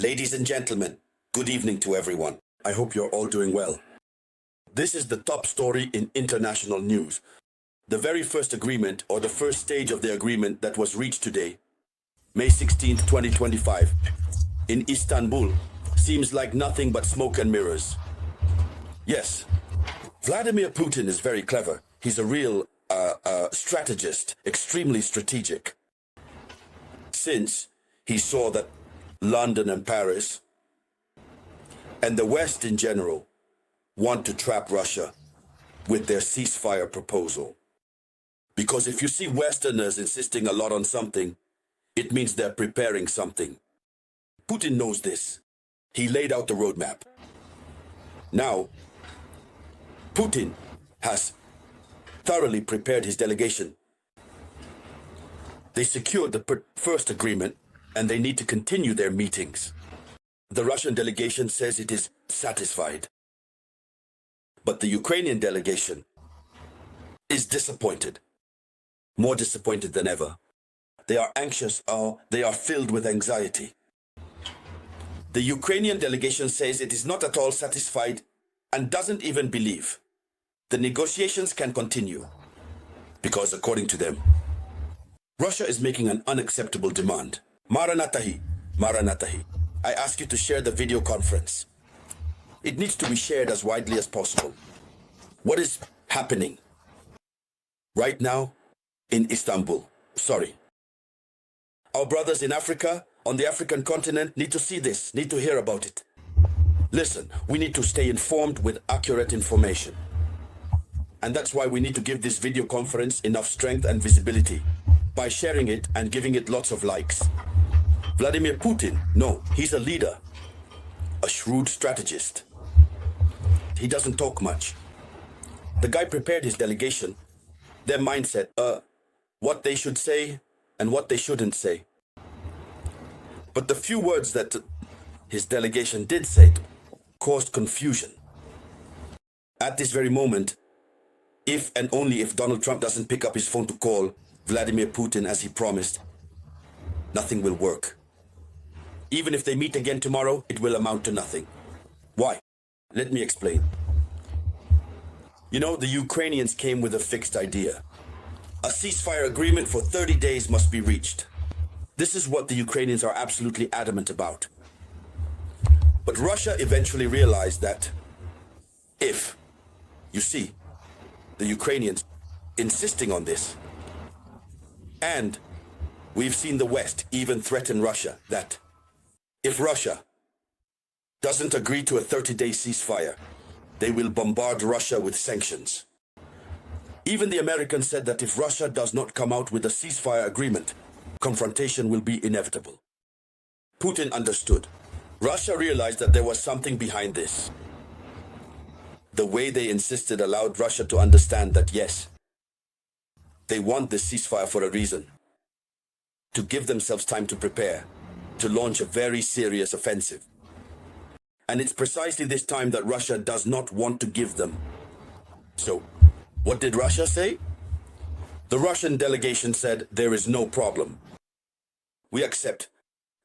Ladies and gentlemen, good evening to everyone. I hope you're all doing well. This is the top story in international news. The very first agreement, or the first stage of the agreement that was reached today, May 16, 2025, in Istanbul, seems like nothing but smoke and mirrors. Yes, Vladimir Putin is very clever. He's a real strategist, extremely strategic. Since he saw that London and Paris and the West in general want to trap Russia with their ceasefire proposal. Because if you see Westerners insisting a lot on something, it means they're preparing something. Putin knows this. He laid out the roadmap. Now, Putin has thoroughly prepared his delegation. They secured the first agreement, and they need to continue their meetings. The Russian delegation says it is satisfied. But the Ukrainian delegation is disappointed. More disappointed than ever. They are anxious, or they are filled with anxiety. The Ukrainian delegation says it is not at all satisfied and doesn't even believe the negotiations can continue. Because according to them, Russia is making an unacceptable demand. Maranatahi, Maranatahi. I ask you to share the video conference. It needs to be shared as widely as possible. What is happening right now in Istanbul? Sorry. Our brothers in Africa, on the African continent, need to see this, need to hear about it. Listen, we need to stay informed with accurate information. And that's why we need to give this video conference enough strength and visibility by sharing it and giving it lots of likes. Vladimir Putin, no, he's a leader, a shrewd strategist. He doesn't talk much. The guy prepared his delegation, their mindset, what they should say and what they shouldn't say. But the few words that his delegation did say caused confusion. At this very moment, if and only if Donald Trump doesn't pick up his phone to call Vladimir Putin as he promised, nothing will work. Even if they meet again tomorrow, it will amount to nothing. Why? Let me explain. You know, the Ukrainians came with a fixed idea. A ceasefire agreement for 30 days must be reached. This is what the Ukrainians are absolutely adamant about. But Russia eventually realized that if, you see, the Ukrainians insisting on this, and we've seen the West even threaten Russia that if Russia doesn't agree to a 30-day ceasefire, they will bombard Russia with sanctions. Even the Americans said that if Russia does not come out with a ceasefire agreement, confrontation will be inevitable. Putin understood. Russia realized that there was something behind this. The way they insisted allowed Russia to understand that yes, they want this ceasefire for a reason. To give themselves time to prepare, to launch a very serious offensive. And it's precisely this time that Russia does not want to give them. So, what did Russia say? The Russian delegation said there is no problem. We accept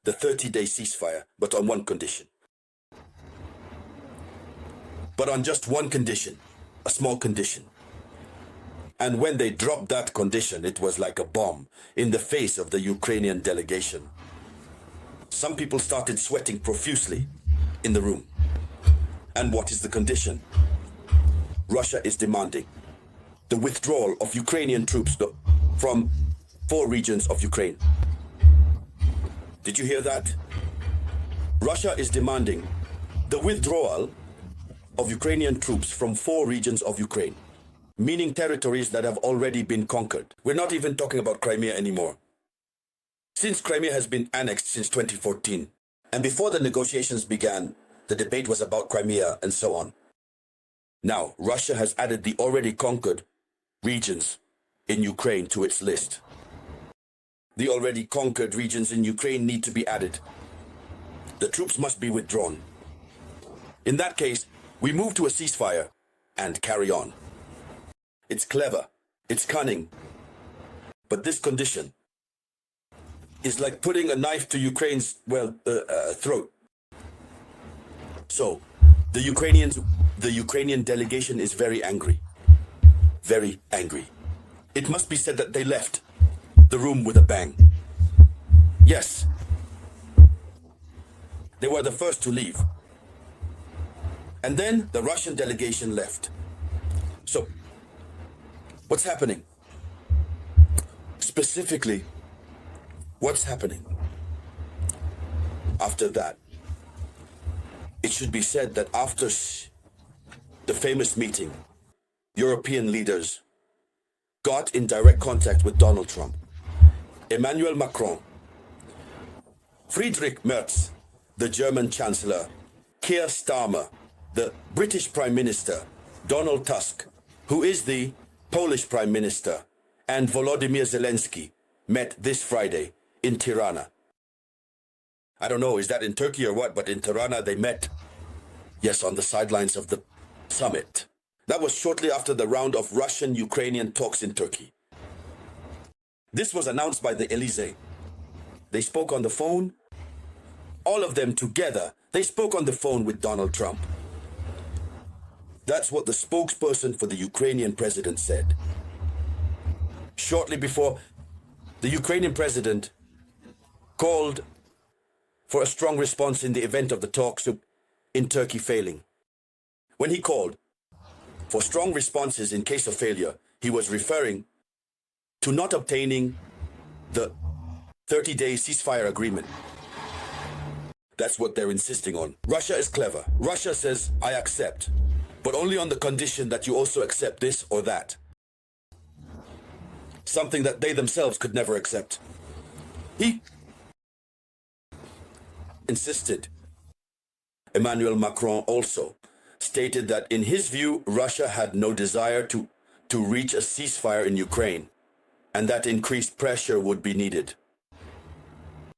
the 30-day ceasefire, but on one condition. But on just one condition, a small condition. And when they dropped that condition, it was like a bomb in the face of the Ukrainian delegation. Some people started sweating profusely in the room. And what is the condition? Russia is demanding the withdrawal of Ukrainian troops from 4 regions of Ukraine. Did you hear that? Russia is demanding the withdrawal of Ukrainian troops from 4 regions of Ukraine, meaning territories that have already been conquered. We're not even talking about Crimea anymore. Since Crimea has been annexed since 2014, and before the negotiations began, the debate was about Crimea and so on. Now, Russia has added the already conquered regions in Ukraine to its list. The already conquered regions in Ukraine need to be added. The troops must be withdrawn. In that case, we move to a ceasefire and carry on. It's clever, it's cunning, but this condition is like putting a knife to Ukraine's, throat. So, the Ukrainian delegation is very angry. Very angry. It must be said that they left the room with a bang. Yes. They were the first to leave. And then the Russian delegation left. So, what's happening? Specifically, what's happening? After that, it should be said that after the famous meeting, European leaders got in direct contact with Donald Trump, Emmanuel Macron, Friedrich Merz, the German Chancellor, Keir Starmer, the British Prime Minister, Donald Tusk, who is the Polish Prime Minister, and Volodymyr Zelensky met this Friday in Tirana. I don't know, is that in Turkey or what? But in Tirana they met, yes, on the sidelines of the summit. That was shortly after the round of Russian-Ukrainian talks in Turkey. This was announced by the Elysee. They spoke on the phone. All of them together, they spoke on the phone with Donald Trump. That's what the spokesperson for the Ukrainian president said. Shortly before, the Ukrainian president called for a strong response in the event of the talks in Turkey failing. When he called for strong responses in case of failure, he was referring to not obtaining the 30-day ceasefire agreement. That's what they're insisting on. Russia is clever. Russia says, I accept, but only on the condition that you also accept this or that. Something that they themselves could never accept. He insisted. Emmanuel Macron also stated that in his view, Russia had no desire to reach a ceasefire in Ukraine, and that increased pressure would be needed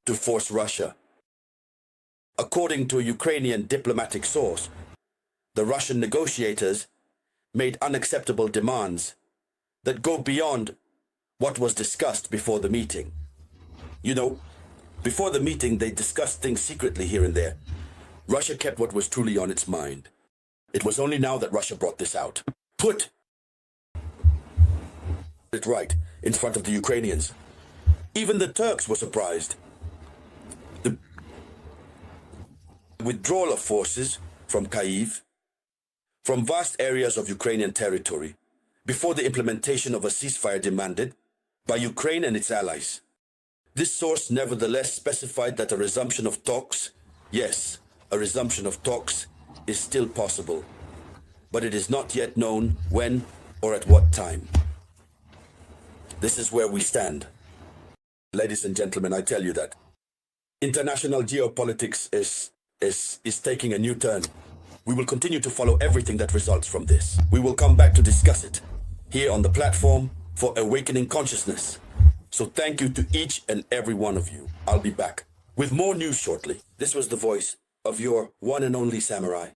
to force Russia. According to a Ukrainian diplomatic source, the Russian negotiators made unacceptable demands that go beyond what was discussed before the meeting. You know, before the meeting, they discussed things secretly here and there. Russia kept what was truly on its mind. It was only now that Russia brought this out. Put it right in front of the Ukrainians. Even the Turks were surprised. The withdrawal of forces from Kiev, from vast areas of Ukrainian territory, before the implementation of a ceasefire demanded by Ukraine and its allies. This source nevertheless specified that a resumption of talks, yes, a resumption of talks is still possible, but it is not yet known when or at what time. This is where we stand. Ladies and gentlemen, I tell you that international geopolitics is taking a new turn. We will continue to follow everything that results from this. We will come back to discuss it here on the platform for Awakening Consciousness. So thank you to each and every one of you. I'll be back with more news shortly. This was the voice of your one and only samurai.